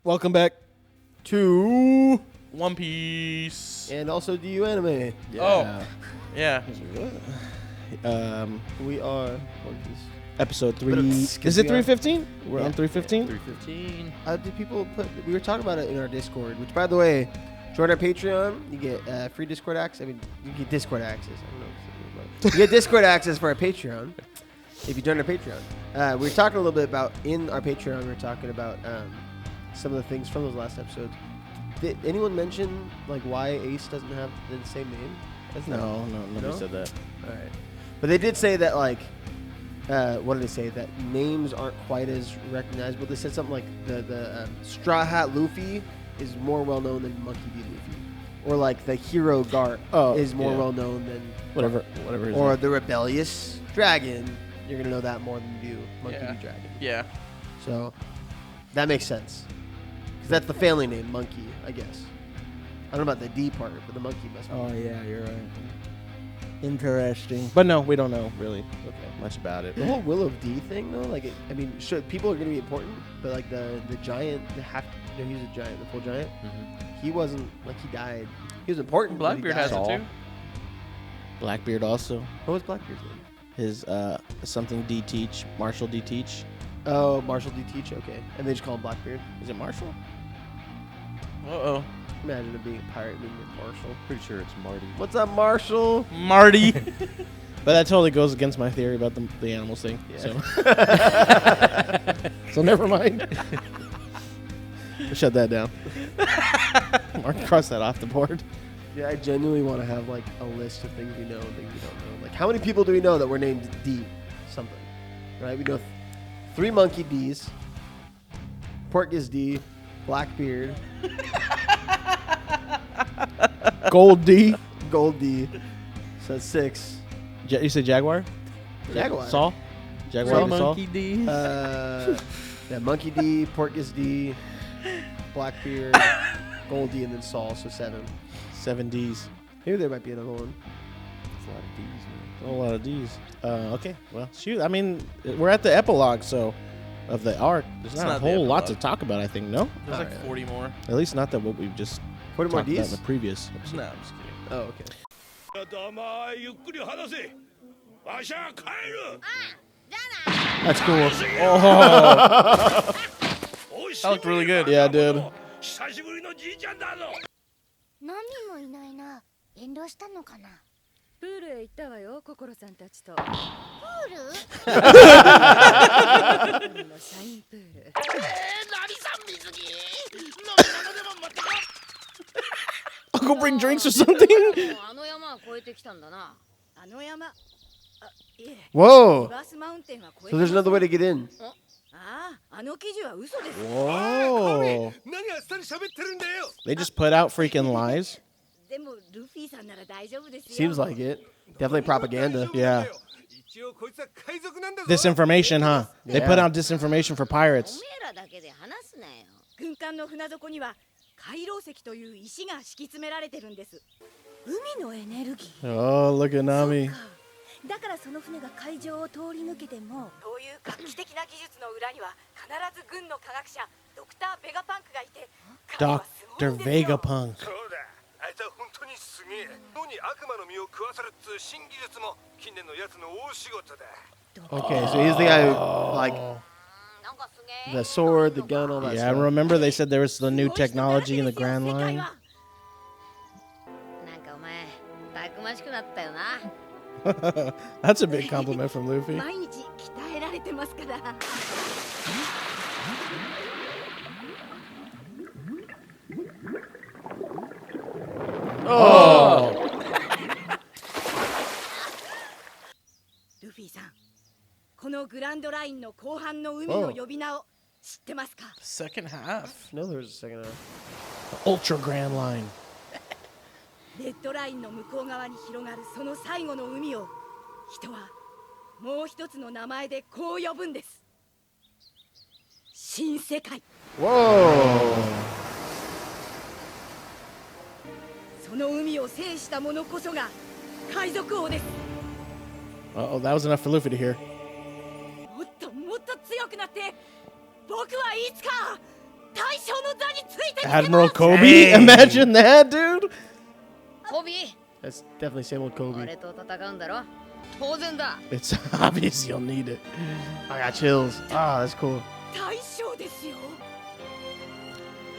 Welcome back to One Piece. and also DU Anime. Yeah. Oh, yeah. We are One Piece. Episode 3. Is Is it 315? We're on 315? 315. Did people put? We were talking about it in our Discord. Which, by the way, join our Patreon. You get free Discord access. I mean, you get Discord access. I don't know. You get Discord access for our Patreon if you join our Patreon. We were talking a little bit about in our Patreon. We were talking about some of the things from those last episodes. Did anyone mention like why Ace doesn't have the same name? No, nobody said that. All right, but they did say that like. What did they say? That names aren't quite as recognizable. They said something like the Straw Hat Luffy is more well known than Monkey D. Luffy, or like the Hero Garp is more well known than whatever. Or the Rebellious Dragon. You're gonna know that more than you do Monkey D. Dragon. Yeah. So that makes sense because that's the family name, Monkey, I guess. I don't know about the D part, but the Monkey must be. Oh yeah, you're right. Interesting. But no, we don't know really much about it. The whole Will of D thing, though, like, sure, people are going to be important, but like the giant, he was a giant, the full giant. Mm-hmm. He wasn't like he died. He was important. Blackbeard has it too. Blackbeard also. What was Blackbeard's name? His something D Teach, Marshall D Teach. Oh, Marshall D Teach. Okay, and they just call him Blackbeard. Is it Marshall? Imagine it being a pirate named Marshall. Pretty sure it's Marty. What's up, Marshall? Marty. But that totally goes against my theory about the animals thing. Yeah. So never mind. Shut that down. Mark, cross that off the board. Yeah, I genuinely want to have like a list of things we know and things we don't know. Like, how many people do we know that were named D something? Right? We know 3 Monkey Ds. Porcus D. Blackbeard. Gold D. Gold D. So that's 6. You said Jaguar? Jaguar. Saul? Jaguar and Saul? Monkey D. Yeah, Monkey D, Porcus D, Blackbeard, Gold D, and then Saul, so 7. 7 Ds. Maybe there might be another one. That's a lot of D's, man. A lot of D's. Okay, well, shoot. I mean, we're at the epilogue, so of the arc. There's not a whole lot to talk about, I think, no? There's like 40 more. At least not that what we've just 40 more talked about Ds? in the previous episode. No, I'm just kidding. Oh, okay. That's cool. Oh, That looked really good. yeah, dude. ナミもいないな。遠慮したのかな。プールへ行ったわよ、心さんたちと。プール？シャインプール。I'll go bring drinks or something. あの山は越えてきたんだな。あの山。あ、いえ。 Whoa! バスマウンテンは越え So there's another way to get in. ああ、あの記事は嘘です。 Whoa. They just put out freaking lies. でもルフィさんなら大丈夫ですよ。 Seems like it. Definitely propaganda. Yeah. Disinformation, huh? They put out disinformation for pirates. おめえらだけで話すなよ。軍艦の船底には海楼石という石が敷き詰められてるんです。海のエネルギー。 Oh, look at Nami. だからその船が海上を通り抜けても、そういう画期的な技術の裏には必ず軍の科学者ドクター・ベガパンクがいて、彼はすごい Dr. んですよ。 Vegapunk. そうだ。あいつは本当にすげえ。脳に悪魔の実を食わせるっつう新技術も近年のやつの大仕事だ。 Okay, so he's the guy who, like, なんかすげえ。 the sword, the gun, all that Yeah, I stuff. remember they said there was the new technology in the Grand Line. なんかお前、たくましくなったよな。 That's a big compliment from Luffy. 毎日鍛えられてますから。 Oh! ルフィさん、このグランドラインの後半の海の呼び名を知ってますか？ Second half. No, there was a second half. Ultra Grand Line. レッドラインの向こう側に広がるその最後の海を人はもう一つの名前でこう呼ぶんです。新世界。 Whoa! その海を制した者こそが海賊王です。 Oh, that was enough for Luffy to hear. もっともっと強くなって僕はいつか大将の座についてみせます。 Admiral Koby? Imagine that, dude. コビー That's definitely same old Kobe. 俺と戦うんだろ。当然だ。 It's obvious you'll need it. I got chills. Ah, that's cool. 大将ですよ。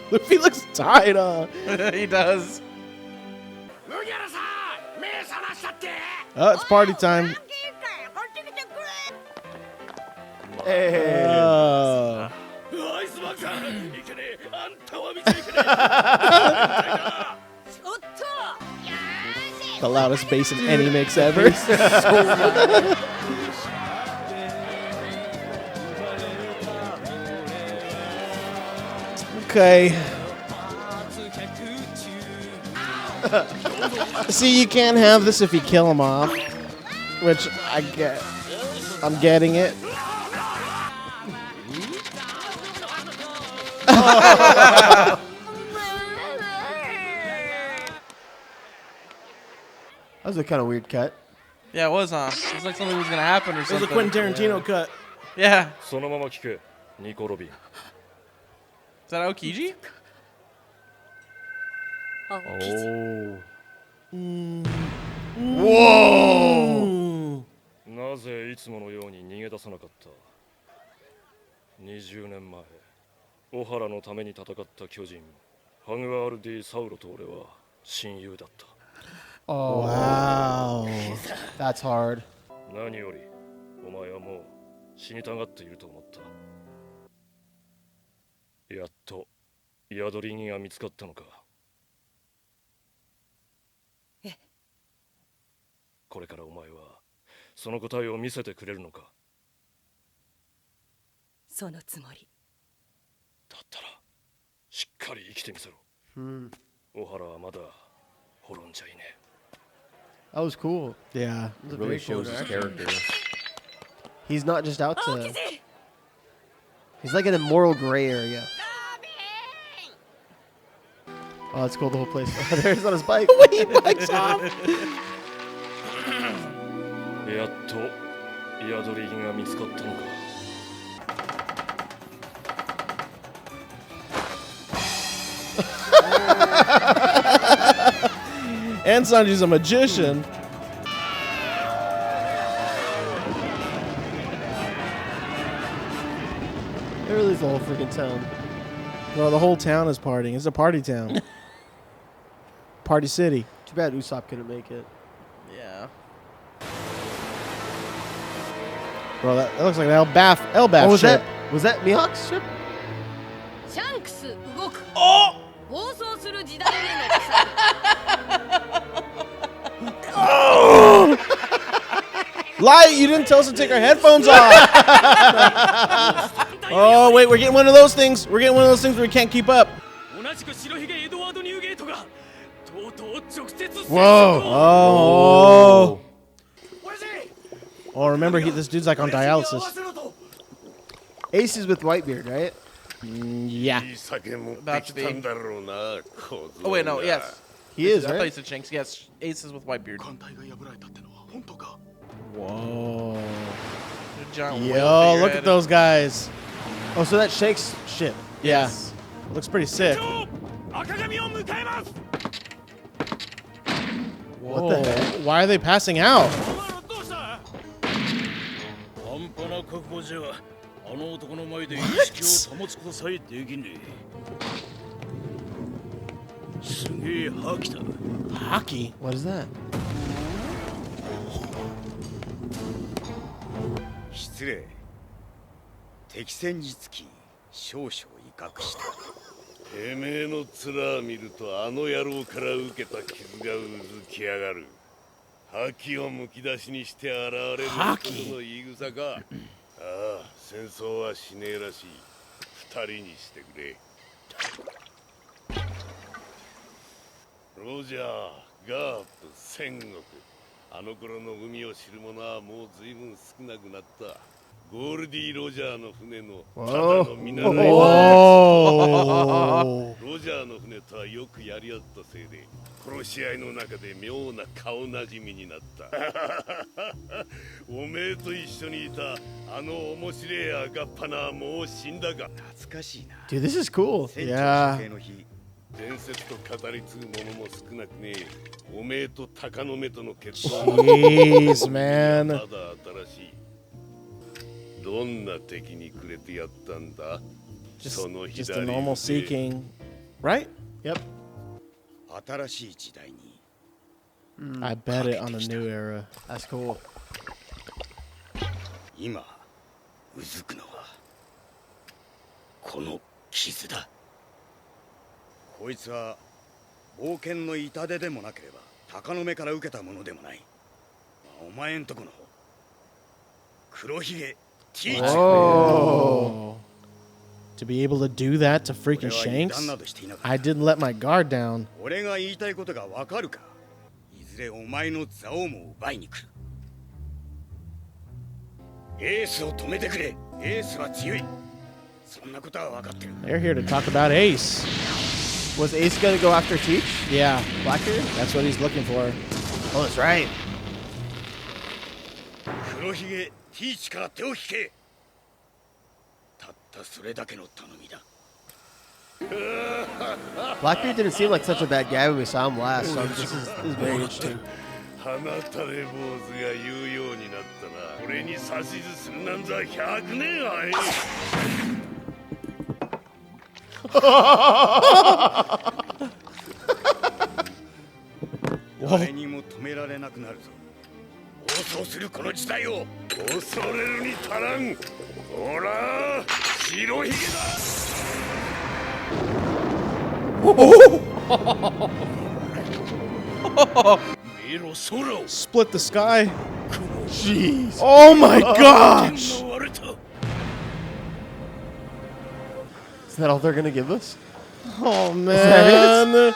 Luffy looks tied on. He does. Oh, it's party time. Hey. Oh. The loudest bass in any mix ever. Okay. See, you can't have this if you kill him off, which I get. I'm getting it. That was a kind of weird cut. Yeah, it was, huh? It was like something was gonna happen or It was a something. Quentin Tarantino cut. Yeah. そのまま聞けニコ・ロビン Is that Aokiji? あ、なぜいつものように逃げ出さなかった20年前オハラのために戦った巨人ハグワールディ・サウロと俺は親友だった Oh, Wow. that's hard. 何よりお前はもう死にたがっていると思ったやっと宿り木が見つかったのかこれからお前はその答えを見せてくれるのかそのつもり。だったらしっかり生きてみせろ Hmm. オハラはまだ滅んじゃいね That was cool. Yeah. That was a Really very cool shows his direction. character. He's not just out to. 青木 He's like in a moral gray area. Oh, that's cool. The whole place. There he's on his bike. He bikes off. やっと宿り木が見つかったのか And Sanji's a magician. It really is the whole freaking town. Well, the whole town is partying. It's a party town. Party city. Too bad Usopp couldn't make it. Yeah. Bro, that looks like an Elbaf Oh, was ship. that Mihawk's ship? シャンクス動く。暴走する時代への Light, you didn't tell us to take our headphones off. Oh, wait, we're getting one of those things. We're getting one of those things where we can't keep up. Whoa. Oh. Oh, remember, this dude's like on dialysis. Ace is with Whitebeard, right? Yeah. About to be. Oh, wait, no, yes. He is, I thought you right? said Shanks. Yes, Aces with Whitebeard. Whoa. Giant whale Yo, look figurehead. at those guys. Oh, so that's Shake's ship. Yeah. Yes. Looks pretty sick. What Whoa. the heck? Why are they passing out? 半端な覚悟じゃあの男の前で意識を保つことさえできねえすげえ覇気だ Hockey? What is that? 失礼敵戦につき少々威嚇したてめえの面見るとあの野郎から受けた傷がうずきやがる覇気をむき出しにして現れる男の言い草かああ戦争はしねえらしい二人にしてくれロジャー、ガープ、戦国あの頃の海を知る者はもう随分少なくなったゴールディ・ロジャーの船のただ Whoa. の見習い。 Whoa. ロジャーの船とはよくやり合ったせいで殺し合いの中で妙な顔なじみになった。おめえと一緒にいたあの面白い赤っ鼻はもう死んだが懐かしいな。 Dude, this is cool. 船長 Yeah. 処刑の日伝説と語り継ぐものも少なくねえ。おめえと鷹の目との決闘 Jeez, ま man. だ新しい。どんな敵にくれてやったんだ。 Just, その just 左 a normal 腕 seeking. Right? Yep. 新しい時代に I bet it on a new era. That's cool. 今うずくのはこの傷だ。こいつは冒険の痛手でもなければ鷹の目から受けたものでもない。お前んとこの黒ひげティーチ。 Oh. To be able to do that to freaking Shanks? I didn't let my guard down. 俺が言いたいことがわかるか。いずれお前の座をも奪いに来る。エースを止めてくれ。エースは強い。そんなことは分かってる。 They're here to talk about Ace. Was Ace gonna go after Teach? Yeah, Blackbeard? that's what he's looking for. Oh, that's right. 黒ひげティーチから手を引け。たったそれだけの頼みだ。 Blackbeard didn't seem like such a bad guy when we saw him last, so this is very interesting. 花垂れ坊主が言うようになったな。俺に指図するなんざ100年あい。誰にも止められなくなるぞ。暴走するこの時代を恐れるに足らん。ほら白ひげだ。 Split the sky. Jeez. Oh my gosh. Is that all they're gonna give us? Oh man.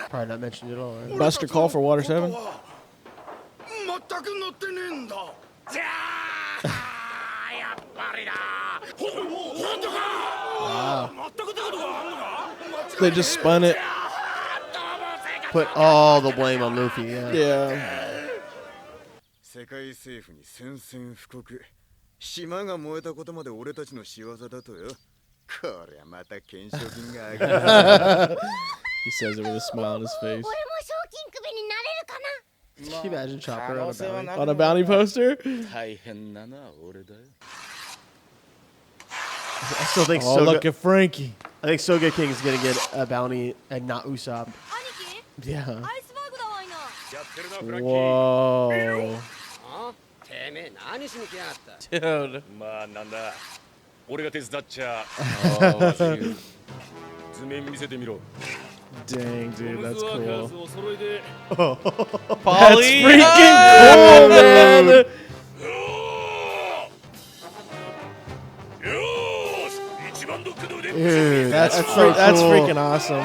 Probably not mentioned at all. Right? Buster call for Water 7. They just spun it. Put all the blame on Luffy. Yeah. Yeah. 世界政府に宣戦布告。島が燃えたことまで俺たちの仕業だとよ。こりゃまた懸賞金が上がる。 He says it with a smile on his face. 俺も賞金首になれるかな。 Can you imagine Chopper on a bounty? On a bounty poster? 大変なのは俺だよ。 I still think Oh, look Soga. at Frankie. I think Soga King is gonna get a bounty and not Usopp. 兄貴、 Yeah. アイスバーグだわいな。やってるなフランキー。 Whoa. てめえ何しに来やがった。 Dude. まあなんだ。俺が手伝っちゃ。 Oh, 図面見せてみろ。 dang, dude, that's cool. お揃いで。 That's freaking cool, man. よし、一番ドックの腕。 Dude, that's so That's cool. freaking awesome.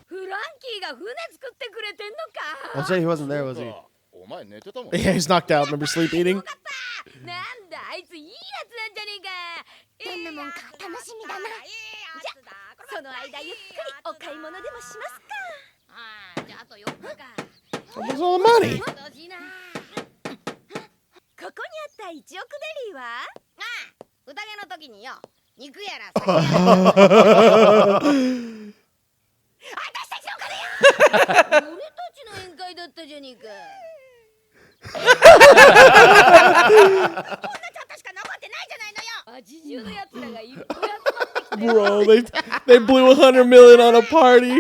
フランキーが船作ってくれてんのか。 I said he wasn't there, was he? お前寝てたもん。 Yeah, he's knocked out. Remember sleep eating? よかった。なんだあいついいやつなんじゃねえか。どんなもんか楽しみだな。じゃその間ゆっくりお買い物でもしますか。ああ、じゃああと4日か。 Where's all the money? ここにあった1億ベリーは？ああ、宴の時によ、肉やら酒やら。私たちの金や。俺たちの宴会だったじゃねえか。こんなちょっとしか残ってないじゃないのよ。80のやつらがいっぱい集まってきて。 Bro, they blew 100 million on a party.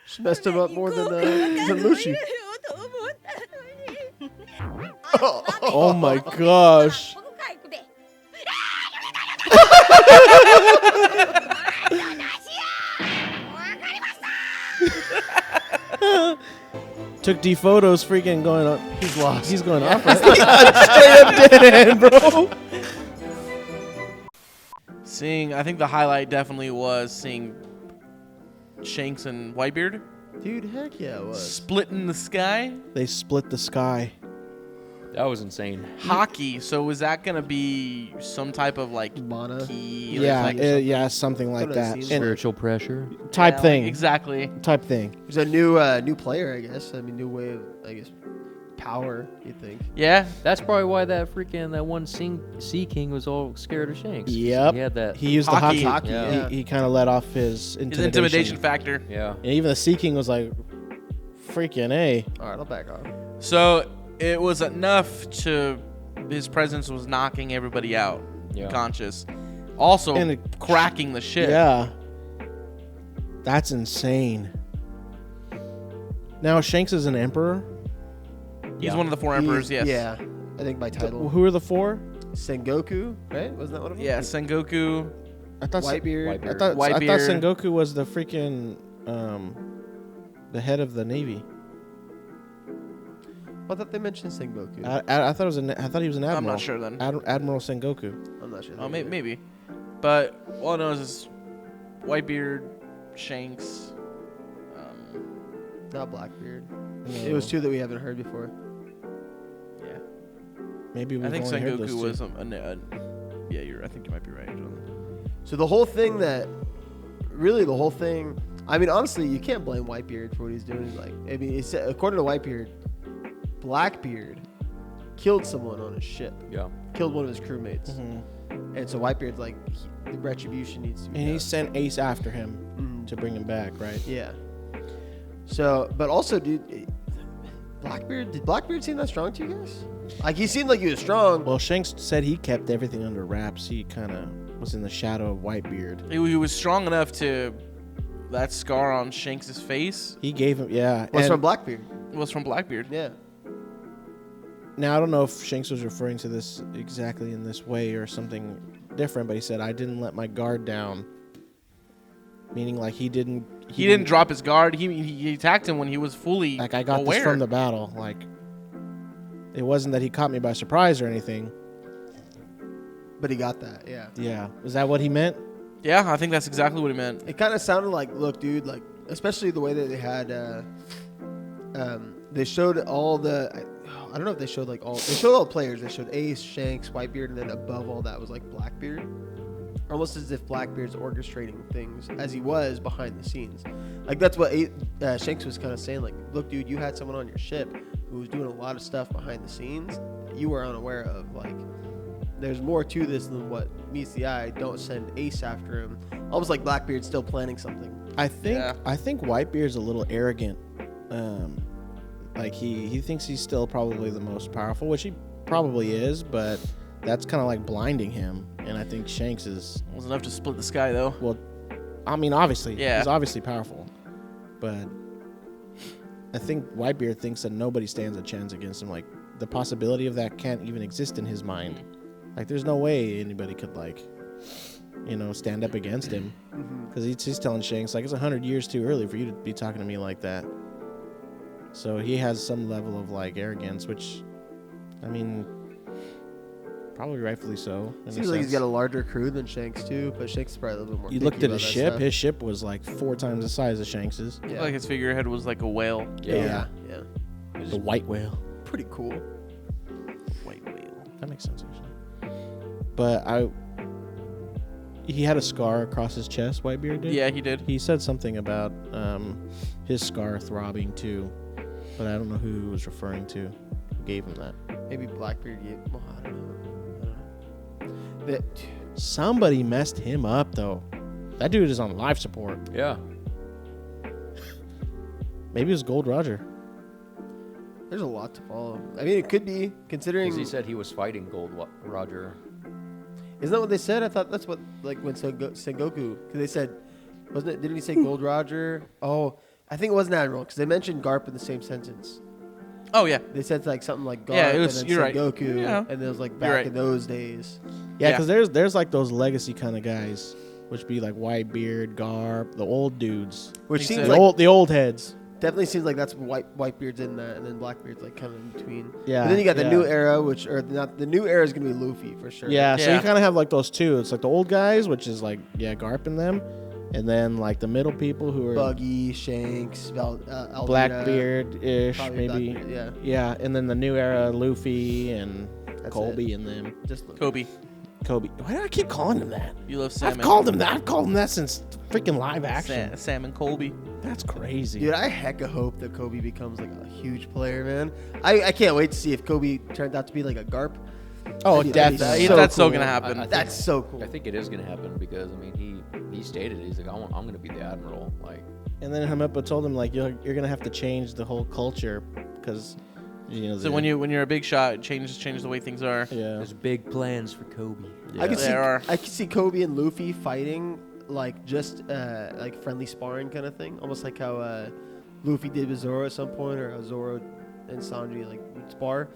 She messed him up more than Lucy. Oh my gosh. Took D photos, freaking going up. He's lost. He's going off. Right? Straight up dead end, bro. I think the highlight definitely was seeing Shanks and Whitebeard Dude, heck yeah, it was. splitting the sky. They split the sky. That was insane. Hockey. So was that gonna be some type of like Mana. key? Yeah, like, yeah, something like What that. I've seen. And Spiritual pressure. type yeah, thing. Like, exactly. Type thing. There's a new player, I guess. I mean, new way of, I guess, power, you think. Yeah. That's probably why that one Sea King was all scared of Shanks. Yep. He had that. He used Hockey. the hockey. Yeah. He kind of let off his His intimidation factor. Yeah. And even the Sea King was like, freaking A. All right, I'll back off. So it was enough to his presence was knocking everybody out, Yeah. conscious. Also And cracking the ship. Yeah. That's insane. Now, Shanks is an emperor. He's one of the 4 emperors. Yes. Yeah, I think by title. Who are the 4? Sengoku, right? Wasn't that one of them? Yeah. Sengoku. I thought Whitebeard. I thought Whitebeard. Sengoku was the freaking the head of the navy. I thought they mentioned Sengoku. I thought I thought he was an admiral. I'm not sure then. Admiral Sengoku. I'm not sure. Oh, maybe. But all I know is Whitebeard, Shanks. Not Blackbeard. No. It was 2 that we haven't heard before. Yeah. Maybe we've I think only heard those Sengoku 2. was yeah, I think you might be right, John. So the whole thing I mean, honestly, you can't blame Whitebeard for what he's doing. Like, I mean, according to Whitebeard, Blackbeard killed someone on his ship. Yeah. Killed one of his crewmates. Mhm. And so Whitebeard's like, the retribution needs to be And he done. sent Ace after him Mhm. to bring him back, right? Yeah. So, but also, dude, did Blackbeard seem that strong to you guys? Like, he seemed like he was strong. Well, Shanks said he kept everything under wraps. He kind of was in the shadow of Whitebeard. He was strong enough to that scar on Shanks' face He gave him, yeah. Was and from Blackbeard. was from Blackbeard. Yeah. now, I don't know if Shanks was referring to this exactly in this way or something different, but he said, I didn't let my guard down. Meaning, like, he didn't drop his guard. He attacked him when he was fully like, I got aware. this from the battle. Like, it wasn't that he caught me by surprise or anything. But he got that, yeah. Yeah. Is that what he meant? Yeah, I think that's exactly what he meant. It kind of sounded like, look, dude, like, especially the way that they had, they showed all the, I don't know if they showed like all, they showed all the players. They showed Ace, Shanks, Whitebeard, and then above all that was like Blackbeard. Almost as if Blackbeard's orchestrating things as he was behind the scenes. Like, that's what Shanks was kind of saying. Like, look, dude, you had someone on your ship who was doing a lot of stuff behind the scenes that you were unaware of. Like, there's more to this than what meets the eye. Don't send Ace after him. Almost like Blackbeard's still planning something. I think Whitebeard's a little arrogant. Like, he thinks he's still probably the most powerful, which he probably is, but that's kind of like blinding him. And I think Shanks is... It was enough to split the sky, though. Well, I mean, obviously. Yeah. He's obviously powerful. But I think Whitebeard thinks that nobody stands a chance against him. Like, the possibility of that can't even exist in his mind. Like, there's no way anybody could, like, you know, stand up against him. Because he's telling Shanks, like, it's 100 years too early for you to be talking to me like that. So he has some level of, like, arrogance, which, I mean... Probably rightfully so. Seems like he's got a larger crew than Shanks too, but Shanks is probably a little bit more. You picky looked at about his that ship. stuff. His ship was like 4 times the size of Shanks's. I Yeah. feel like his figurehead was like a whale. Yeah. The white whale. Pretty cool. White whale. That makes sense, actually. But he had a scar across his chest. Whitebeard did. Yeah, he did. He said something about his scar throbbing too, but I don't know who he was referring to. Who gave him that? Maybe Blackbeard gave. Well, I don't know. Somebody messed him up though. That dude is on life support. Yeah. Maybe it was Gold Roger. There's a lot to follow. I mean, it could be considering. Because he said he was fighting Roger. Isn't that what they said? I thought that's what, like, when Sengoku, because they said, wasn't it? Didn't he say Gold Roger? Oh, I think it was an admiral because they mentioned Garp in the same sentence. Oh, yeah. They said like something like Garp Yeah, it was- and then you're right. Sengoku, Yeah. and it was like You're back right. in those days. Yeah, Yeah. because there's like those legacy kind of guys, which be like Whitebeard, Garp, the old dudes, Which He seems said- like the old heads. Definitely seems like that's Whitebeard's in that, and then Blackbeard's like kind of in between. Yeah. But then you got the yeah. new era, which or not the new era is gonna be Luffy for sure. Yeah, so Yeah. you kind of have like those two. It's like the old guys, which is like Garp and them, and then like the middle people who are Buggy, Shanks, Alvida, Blackbeard-ish, probably maybe. Blackbeard, yeah. Yeah, and then the new era, Luffy and That's Koby it. and them. Just Luffy. Kobe, Koby. Why do I keep calling him that? you love salmon. I've called him that since freaking live action. Salmon Colby. That's crazy. Dude, I hecka hope that Kobe becomes like a huge player, man. I can't wait to see if Kobe turns out to be like a Garp. Oh, That'd be definitely. so That's so cool. gonna happen. I think- That's so cool. I think it is gonna happen because I mean he stated it. He's like I'm gonna be the admiral. Like And then Hamepa told him like you're gonna have to change the whole culture because So when you're a big shot, change the way things are. there's big plans for Kobe. I could see There are. I could see Kobe and Luffy fighting like just like friendly sparring kind of thing, almost like how Luffy did with Zoro at some point, or how Zoro and Sanji like would spar,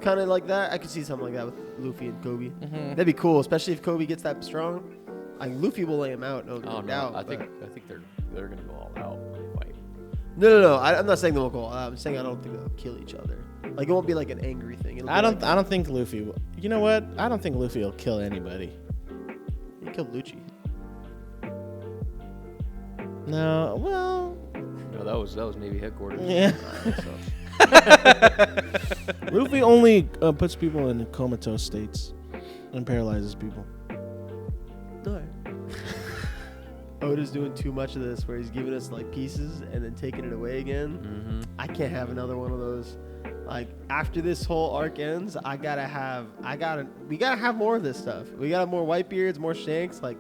kind of like that. I could see something like that with Luffy and Kobe. Mm-hmm. That'd be cool, especially if Kobe gets that strong. Like Luffy will lay him out, no Oh no, doubt. I but- think they're gonna go all out when they fight. No. I'm not saying they won't go all out. I'm saying I don't think they'll kill each other. Like it won't be like an angry thing. It'll be I don't like, think Luffy will. You know what? I don't think Luffy will kill anybody. He killed Lucci. No, well, No, that was Navy headquarters. yeah. So, Luffy only puts people in comatose states and paralyzes people. Oda's doing too much of this, where he's giving us like pieces and then taking it away again. mm-hmm. I can't have another one of those. Like after this whole arc ends, we gotta have more of this stuff. We gotta have more Whitebeards, more Shanks. Like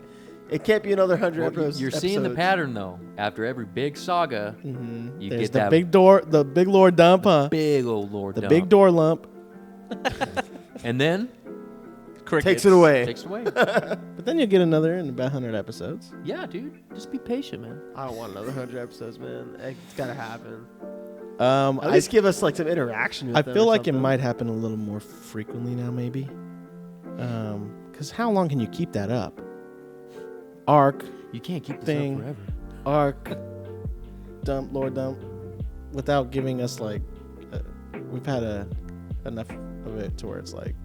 it can't be another 100 episodes. You're seeing the pattern though. After every big saga, Mm-hmm. you There's get the that big Lord dump, huh? big old Lord The dump. big door lump. and then Takes it away. takes it away. But then you'll get another in about 100 episodes. Yeah, dude, just be patient, man. I don't want another 100 episodes, man. It's gotta happen. At I, least give us like some interaction with I them feel or like it something. might happen a little more frequently now, maybe. Because how long can you keep that up? Arc, You can't keep this Thing. up forever. arc, dump, Lord dump, without giving us like, we've had enough of it to where it's like,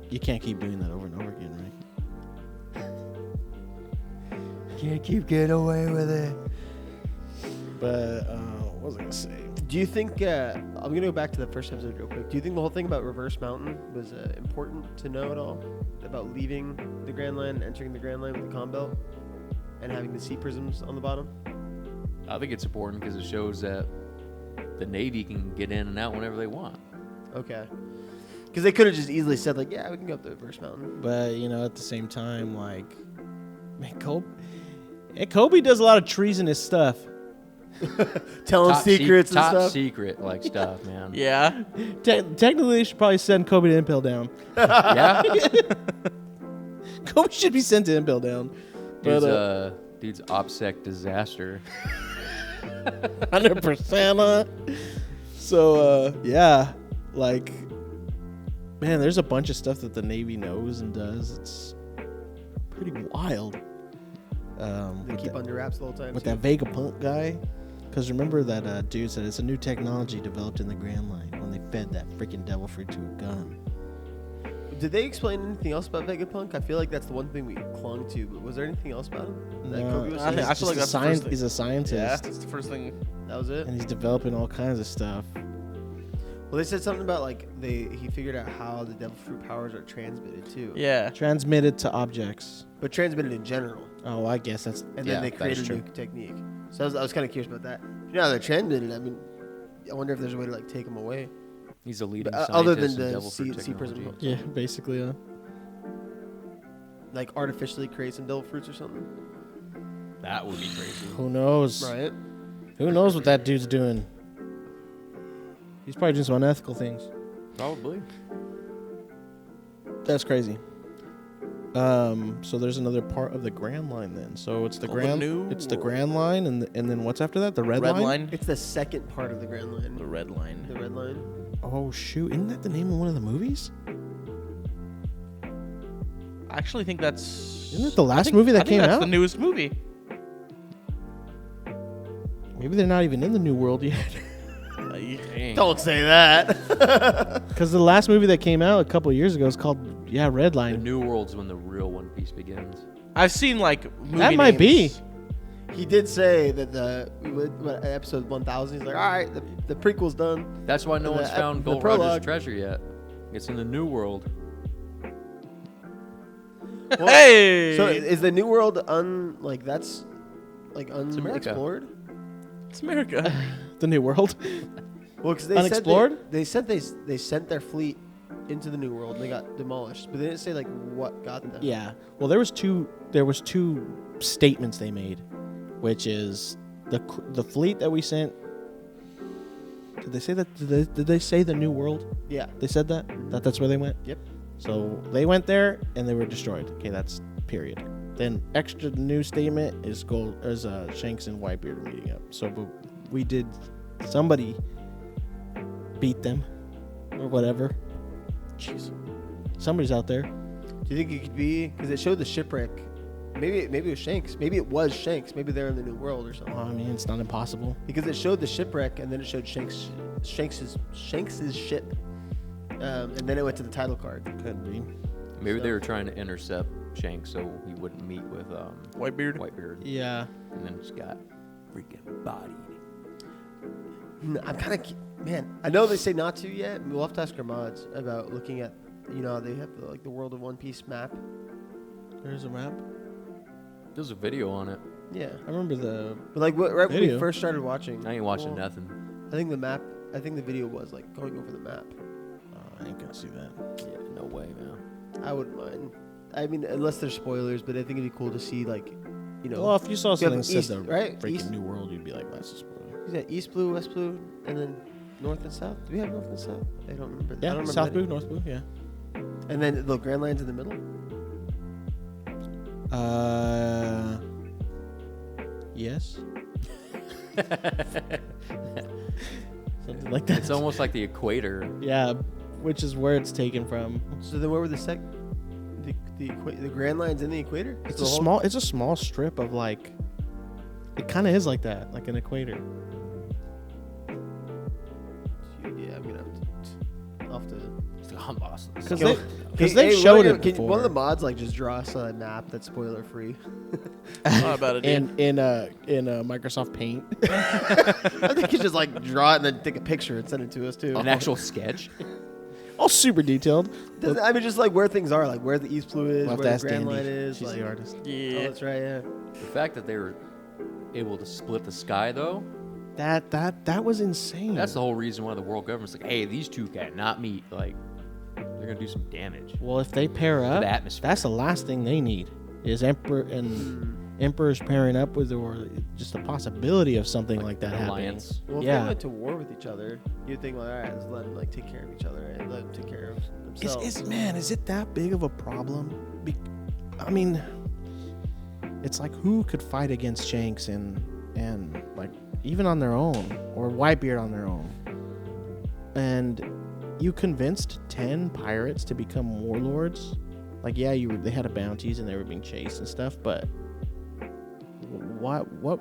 you can't keep doing that over and over again, right? Can't keep getting away with it. But what was I gonna say? Do you think I'm gonna go back to the first episode real quick? Do you think the whole thing about Reverse Mountain was important to know at all? About leaving the Grand Line and entering the Grand Line with the comm belt and having the sea prisms on the bottom? I think it's important because it shows that the Navy can get in and out whenever they want. Okay. Because they could have just easily said like, yeah, we can go up the Reverse Mountain. But you know, at the same time, like, man, Kobe does a lot of treasonous stuff. Telling secrets and top stuff. secret like stuff, man. Yeah. Technically, they should probably send Kobe to Impel Down. Yeah. Kobe should be sent to Impel Down. Dude's OPSEC disaster. 100%. So, yeah, like, man, there's a bunch of stuff that the Navy knows and does. It's pretty wild. They keep under wraps the whole time. With too. that Vegapunk guy. Because remember that dude said it's a new technology developed in the Grand Line when they fed that freaking devil fruit to a gun. Did they explain anything else about Vegapunk? I feel like that's the one thing we clung to, but was there anything else about him? That Kobe was I saying? think- I feel like that's the first thing. He's a scientist. Yeah. That's the first thing. That was it? And he's developing all kinds of stuff. Well, they said something about like he figured out how the devil fruit powers are transmitted too. Yeah. Transmitted to objects. But transmitted in general. Oh, I guess that's... And yeah, then they that is created a true. new technique. So I was kind of curious about that. You know how they're transmitted. I mean, I wonder if there's a way to like take them away. He's a leading But, scientist other than in the devil fruit sea prism. technology. Yeah, basically, Like artificially create some devil fruits or something. That would be crazy. Who knows? Right. Who knows what that dude's doing? He's probably doing some unethical things. Probably. That's crazy. So there's another part of the Grand Line then. So it's the Called the Grand, New it's the World. Grand Line, and then what's after that? The Red, Red Line. line. It's the second part of the Grand Line. The red line. The Red Line. Oh shoot! Isn't that the name of one of the movies? I actually think that's. Isn't it the last I think- movie that I think came that's out? the newest movie. Maybe they're not even in the New World yet. Dang. Don't say that. Because the last movie that came out a couple of years ago is called The Redline. New World's when the real One Piece begins. I've seen like movie That might names. He did say that episode 1000, he's like, all right, the prequel's done. That's why no The one's ep- found the Gold prologue. Roger's treasure yet. It's in the New World. Well, Hey! So is the New World that's America. unexplored? It's America. The New World. Well, because they Unexplored? said they sent their fleet into the New World and they got demolished, but they didn't say like what got them. Yeah. Well, there was two statements they made, which is the fleet that we sent. Did they say that? Did they say the New World? Yeah. They said that. That's where they went. Yep. So they went there and they were destroyed. Okay, that's period. Then extra new statement is Shanks and Whitebeard are meeting up. So we did. Somebody beat them or whatever. Jeez. Somebody's out there. Do you think it could be because it showed the shipwreck? Maybe it was Shanks. Maybe it was Shanks. Maybe they're in the New World or something. I mean, it's not impossible. Because it showed the shipwreck and then it showed Shanks's ship, and then it went to the title card. Could be. Maybe they were trying to intercept Shanks so he wouldn't meet with Whitebeard. Yeah. And then just got freaking bodied. I'm kind of, man. I know they say not to yet. We'll have to ask our mods about looking at, they have the World of One Piece map. There's a map. There's a video on it. Yeah, I remember the. but right when we Video. first started watching, I ain't watching nothing. I think the video was like going over the map. I ain't gonna see that. Yeah, no way, man. I wouldn't mind. I mean, unless there's spoilers, but I think it'd be cool to see Well, if you saw something that East, said the right? freaking East. New World, you'd be like, that's a spoiler. Is that East Blue, West Blue, and then North and South? Do we have North and South? I don't remember. I Yeah, don't remember South that. Blue, North Blue, yeah. And then the Grand Line's in the middle. Yes. Something like that. It's almost like the equator. Yeah, which is where it's taken from. So then where were the Grand Line's in the equator? It's So a the whole- small. It's a small strip of like. It kind of is like that, like an equator. Yeah, I'm gonna have to. I'm lost. Because Go- they've showed it Can before. one of the mods just draw us a map that's spoiler free? Not about it. in Microsoft Paint. I think you just draw it and then take a picture and send it to us too. An actual sketch. All super detailed. I mean, just where things are, where the East Blue is, We'll have where to the ask Grand Dandy. Line is. She's the artist. Oh, Yeah. that's right. Yeah. The fact that they were able to split the sky, though, That was insane. that's the whole reason why the world government's like, hey, these two cannot meet. Like, they're gonna do some damage. Well, if they pair up, The atmosphere. that's the last thing they need is emperors pairing up with, or just the possibility of something like that happening. Alliance. Well, if Yeah. they went to war with each other, you'd think, all right, let's let them take care of each other and let them take care of themselves. Is it that big of a problem? I mean, it's like who could fight against Shanks and even on their own, or Whitebeard on their own? And you convinced 10 pirates to become warlords. Like, yeah, they had a bounties and they were being chased and stuff, but what?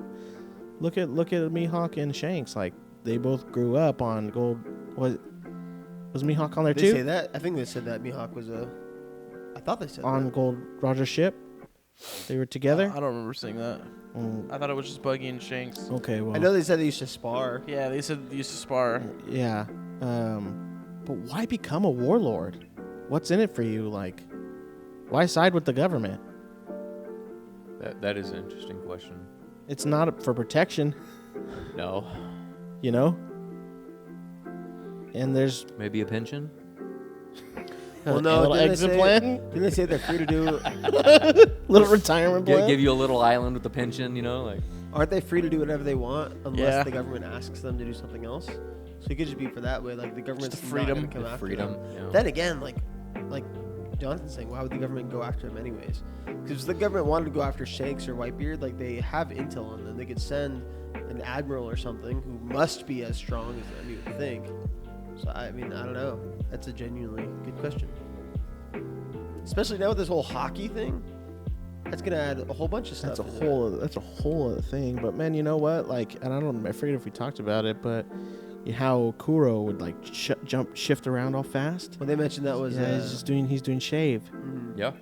Look at Mihawk and Shanks. Like, they both grew up on gold. Was Mihawk on there They too? say that. I think they said that Mihawk was I thought they said On that. Gold Roger's ship. They were together. I don't remember seeing that. I thought it was just Buggy and Shanks. Okay, well, I know they said they used to spar. Yeah, they said they used to spar. yeah. But why become a warlord? What's in it for you? Like, why side with the government? That is an interesting question. It's not for protection, No. you know. And there's Maybe a pension? Well, a no, little didn't they exit say- plan, Didn't they say they're free to do? little retirement plan. Give you a little island with a pension, like. Aren't they free to do whatever they want unless Yeah. the government asks them to do something else? So it could just be for that way, the government's Just the freedom. not gonna come after Freedom. them. Yeah. Then again, like Jonathan's saying, why would the government go after him anyways? Because if the government wanted to go after Shanks or Whitebeard, they have intel on them. They could send an admiral or something who must be as strong as them, you would think. So I mean, I don't know. That's a genuinely good question. Especially now with this whole hockey thing. That's gonna add a whole bunch of stuff. That's a whole other thing. But man, you know what? Like, and I forget if we talked about it, but how Kuro would like shift around all fast. Well, they mentioned that was he's doing shave. Mm-hmm. Yeah.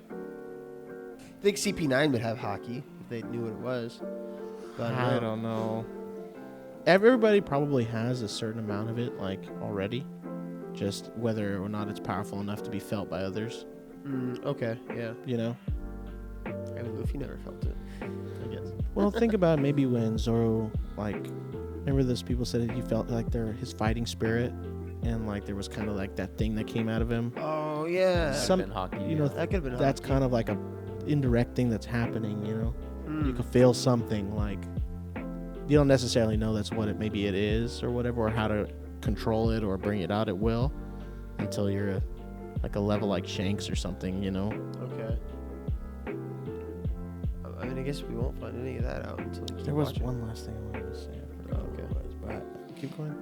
I think CP9 would have hockey if they knew what it was. But I don't know. Everybody probably has a certain amount of it, like, already. Just whether or not it's powerful enough to be felt by others. Okay, yeah. You know? I mean, Luffy never felt it, I guess. Well, think about maybe when Zoro, like, remember those people said that he felt like his fighting spirit, and like there was kind of like that thing that came out of him. Oh yeah. That could have been hockey. You know, that could have been. That's hockey. kind of like a indirect thing that's happening. You know, you could feel something like you don't necessarily know that's what it is or whatever, or how to control it or bring it out at will until you're like a level like Shanks or something. You know. Okay. I mean, I guess we won't find any of that out until we keep There was watching. one last thing I wanted to say. I forgot what it was, but keep going.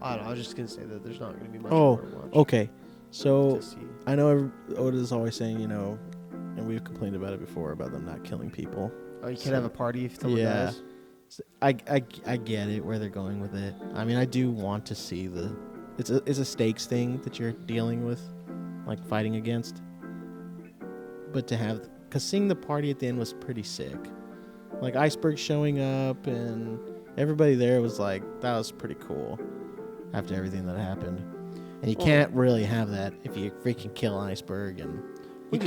I don't know. I was just gonna say that there's not gonna be much Oh, more to watch. okay. So To see. I know Oda's always saying, you know, and we've complained about it before about them not killing people. Oh, you can't have a party if someone dies. So I get it where they're going with it. I mean, I do want to see it's a stakes thing that you're dealing with, like fighting against. But because seeing the party at the end was pretty sick. Like Iceberg showing up and everybody there was like, that was pretty cool after everything that happened. And you can't really have that if you freaking kill Iceberg. And You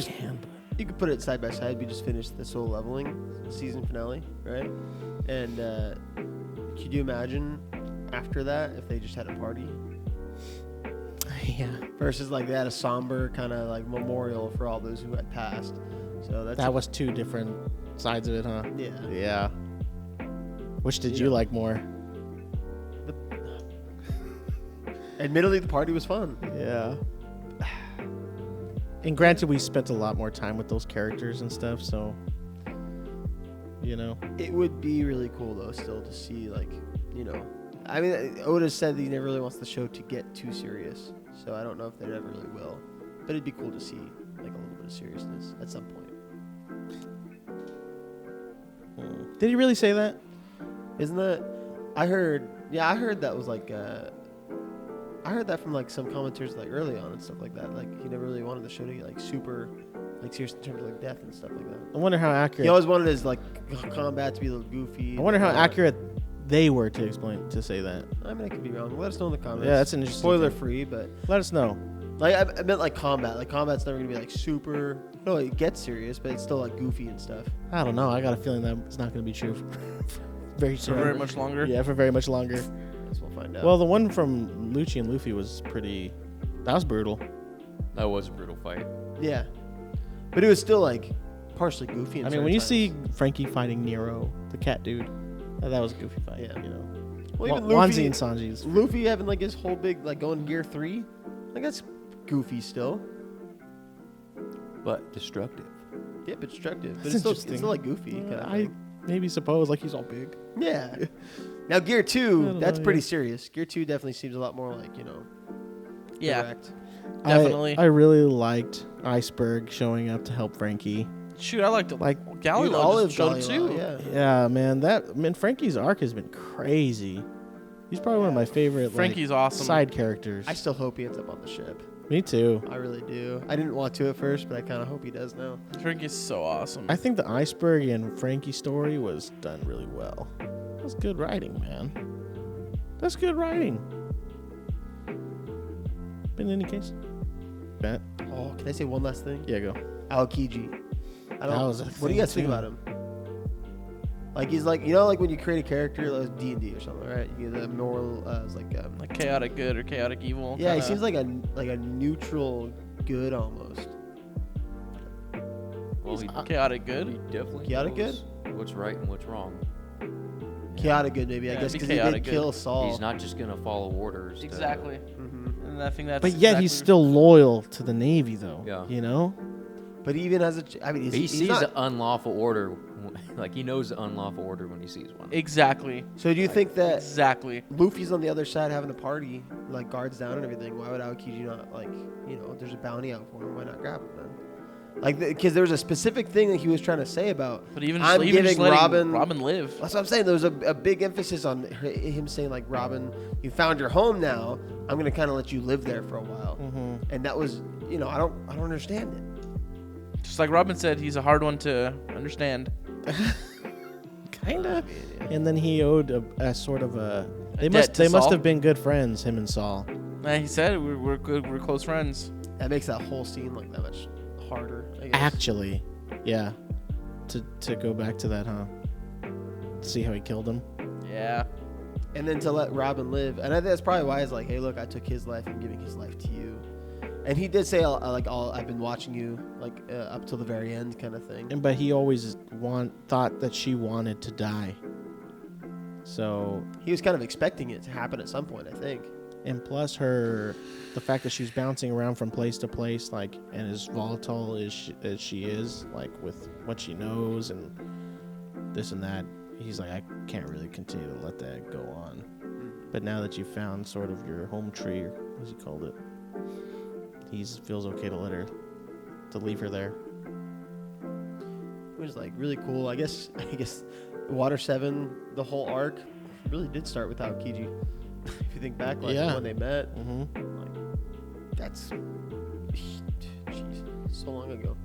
could put it side by side. We just finished the Soul Leveling season finale, right? And could you imagine after that if they just had a party? Yeah. Versus like they had a somber kind of like memorial for all those who had passed. So that was two different sides of it, huh? Yeah. Yeah. Which did you like more? Admittedly, the party was fun. Yeah. And granted, we spent a lot more time with those characters and stuff, so, you know. It would be really cool, though, still to see, like, you know. I mean, Oda said that he never really wants the show to get too serious, so I don't know if they ever really will. But it'd be cool to see, like, a little bit of seriousness at some point. Did he really say that? Isn't that... I heard that was, like, I heard that from like some commenters like early on and stuff like that. Like he never really wanted the show to get like super like serious in terms of like death and stuff like that. I wonder how accurate. He always wanted his like combat to be a little goofy. I wonder how accurate they were to say that. I mean, I could be wrong. Let us know in the comments. Yeah, that's an interesting spoiler thing. free, but Let us know. like I meant like combat. Like combat's never gonna be like super. No, it gets serious, but it's still like goofy and stuff. I don't know. I got a feeling that it's not going to be true very soon. For very much longer. Yeah, for very much longer. Guess we'll find out. Well, the one from Lucci and Luffy was that was brutal. That was a brutal fight. yeah, but it was still like partially goofy. I mean, when you see Frankie fighting Nero, the cat dude, that was a goofy fight. Yeah. You know. well, even Wanzi and Sanji's. Luffy having like his whole big like going gear 3, like that's goofy still. But destructive. Yeah, but destructive. But That's it's interesting. still like goofy. Kind of I maybe suppose like he's all big. yeah. Now gear I 2, don't that's know, pretty yeah. serious. Gear 2 definitely seems a lot more like Yeah, direct. definitely. I really liked Iceberg showing up to help Frankie. Shoot, I liked it. Like, Galileo Dude, Olive just showed Galileo, too. Yeah. Yeah, man, Frankie's arc has been crazy. He's probably one of my favorite Frankie's awesome. side characters. I still hope he ends up on the ship. Me too. I really do. I didn't want to at first, but I kind of hope he does now. Frankie's so awesome. I think the Iceberg and Frankie story was done really well. That's good writing, man. That's good writing. But in any case, Matt? Oh, can I say one last thing? Yeah, go. Aokiji. I That don't. was a What do you thing, guys think too. about him? Like he's like, you know, like when you create a character like D&D or something, right? You get the moral, it's like chaotic good or chaotic evil. yeah, he kinda. seems like a neutral good almost. Well, he chaotic He good. definitely Chaotic knows what's right and what's wrong. Chaotic good, maybe. I Yeah, guess be because he did chaotic good. kill Saul. He's not just gonna follow orders. to- Exactly. Mm-hmm. And I think that's. But yet he's exactly- still loyal to the Navy, though. Yeah. You know? But even as I mean, He he's sees not, an unlawful order, like he knows the unlawful order when he sees one. Exactly. So do you think that Exactly. Luffy's on the other side having a party, like guards down and everything? Why would Aokiji not, like, you know, there's a bounty out for him? Why not grab him then? Like, because there was a specific thing that he was trying to say about. But even I'm even just giving letting Robin live. That's what I'm saying. There was a big emphasis on him saying, like, Robin, you found your home now. I'm gonna kind of let you live there for a while. And that was, I don't understand it. Just like Robin said, he's a hard one to understand. Kinda. And then he owed a sort of a. They debt must Saul. have been good friends, him and Saul. He said we're good. We're close friends. That makes that whole scene like that much harder, I guess. Actually, yeah. To go back to that, huh? See how he killed him. Yeah. And then to let Robin live, and I think that's probably why he's like, "Hey, look, I took his life. I'm giving his life to you." And he did say, I've been watching you, like, up till the very end, kind of thing. But he always thought that she wanted to die. So he was kind of expecting it to happen at some point, I think. And plus the fact that she's bouncing around from place to place, like, and as volatile as she is, like, with what she knows and this and that, he's like, I can't really continue to let that go on. But now that you found sort of your home tree, or what's he called it, he feels okay to leave her there. It was like really cool. I guess Water 7, the whole arc, really did start with Aokiji. If you think back, like when they met, like, that's so long ago.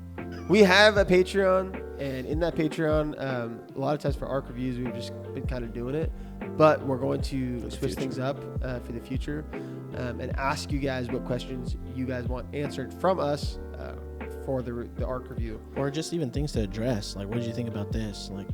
We have a Patreon, and in that Patreon, a lot of times for arc reviews, we've just been kind of doing it, but we're going to switch things up for the future and ask you guys what questions you guys want answered from us for the arc review, or just even things to address. Like, what did you think about this? Like,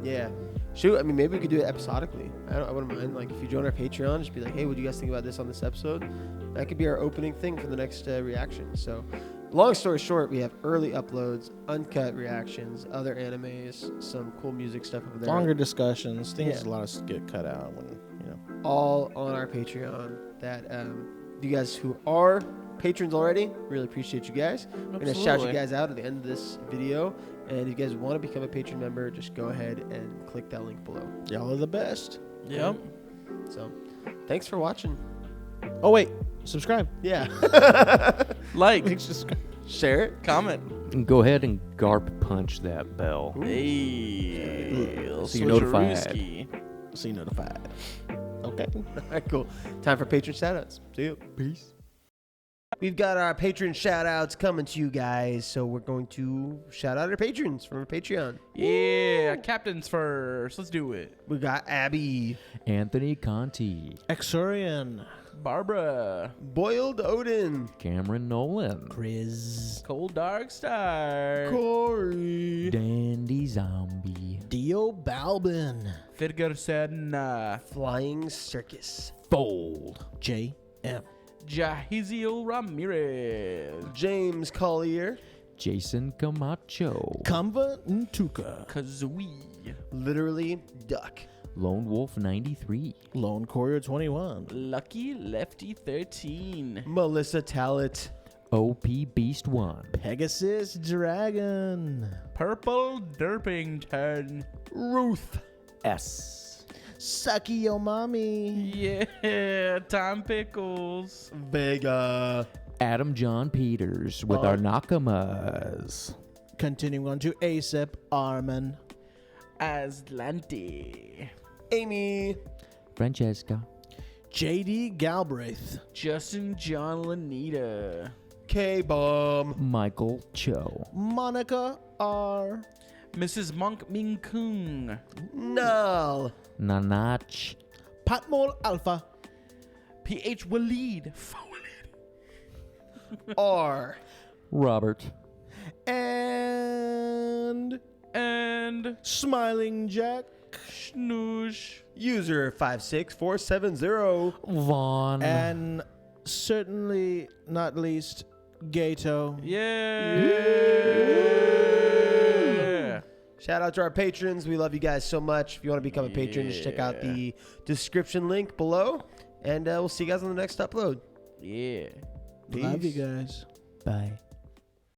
Yeah. Shoot, I mean, maybe we could do it episodically. I wouldn't mind. Like, if you join our Patreon, just be like, hey, what do you guys think about this on this episode? That could be our opening thing for the next reaction. So, long story short, we have early uploads, uncut reactions, other animes, some cool music stuff over there. Longer discussions, things a lot of get cut out when, All on our Patreon. That you guys who are patrons already, really appreciate you guys. We're going to shout you guys out at the end of this video. And if you guys want to become a patron member, just go ahead and click that link below. Y'all are the best. Yep. So, thanks for watching. Oh, wait. Subscribe. Yeah. Like. Share it. Comment. And go ahead and garp punch that bell. Hey. So you're notified. So you're notified. Okay. All right, cool. Time for patron shoutouts. See you. Peace. We've got our patron shout-outs coming to you guys, so we're going to shout out our patrons from our Patreon. Yeah, captains first. Let's do it. We got Abby, Anthony Conti, Exurian, Barbara, Boiled Odin, Cameron Nolan, Chris, Cold Dark Star, Corey, Dandy Zombie, Dio Balbin, Ferguson, Flying Circus, Fold, J.M., Jahizio Ramirez, James Collier, Jason Camacho, Kamva Ntuka, Kazooie, Literally Duck, Lone Wolf 93, Lone Courier 21, Lucky Lefty 13, Melissa Tallet, OP Beast 1, Pegasus Dragon, Purple Derpington, Ruth, S, Sucky Yo Mommy, yeah, Tom Pickles, Vega, Adam John Peters with our Nakamas, continuing on to ASAP Arman, Aslanti, Amy, Francesca, JD Galbraith, Justin John Lanita, K-Bomb, Michael Cho, Monica R, Mrs. Monk Ming Kung, Null, Nanach, Patmol Alpha, PH Waleed, R, Robert, and Smiling Jack, Snoosh, user 56470, Vaughn, and certainly not least, Gato. yeah. Shout out to our patrons. We love you guys so much. If you want to become a patron, just check out the description link below. And we'll see you guys on the next upload. Yeah. Love you guys. Bye.